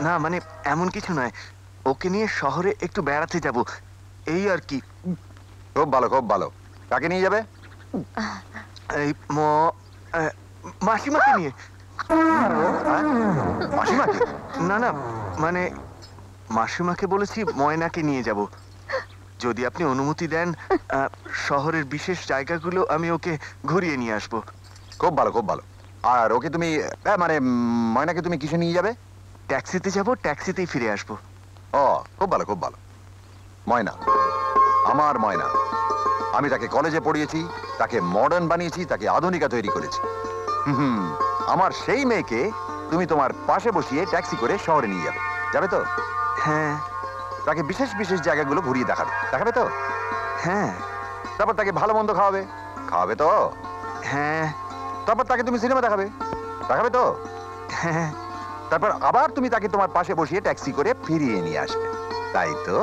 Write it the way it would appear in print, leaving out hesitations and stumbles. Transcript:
না মানে এমন কিছু নয়, ওকে নিয়ে শহরে একটু বেড়াতে যাব, এই আর কি। খুব ভালো, খুব ভালো। কাকে নিয়ে যাবে? এই আহ, মাসিমাকে নিয়ে। হ্যাঁ? মাসিমাকে? না না, মানে মাসিমাকে বলেছি ময়নাকে নিয়ে যাব। যদি আপনি অনুমতি দেন, শহরের বিশেষ জায়গাগুলো আমি ওকে ঘুরিয়ে নিয়ে আসব। খুব ভালো, খুব ভালো। আর ওকে তুমি মানে ময়নাকে তুমি কিসে নিয়ে যাবে? ট্যাক্সিতে যাব, ট্যাক্সিতেই ফিরে আসব। ও, খুব ভালো, খুব ভালো। ময়না, আমার ময়না। আমি তাকে কলেজে পড়িয়েছি, তাকে মডার্ন বানিয়েছি, তাকে আধুনিকা তৈরি করেছি। হুম, আমার সেই মেয়েকে তুমি তোমার পাশে বসিয়ে ট্যাক্সি করে শহরে নিয়ে যাবে। যাবে তো? হ্যাঁ। তাকে বিশেষ বিশেষ জায়গাগুলো ঘুরিয়ে দেখাবে। দেখাবে তো? হ্যাঁ। তারপর তাকে ভালো মন্দ খাওয়াবে। খাওয়াবে তো? হ্যাঁ। তারপর তাকে তুমি সিনেমা দেখাবে। দেখাবে তো? হ্যাঁ। তারপর আবার তুমি তাকে তোমার পাশে বসিয়ে ট্যাক্সি করে ফিরিয়ে নিয়ে আসবে। তাই তো?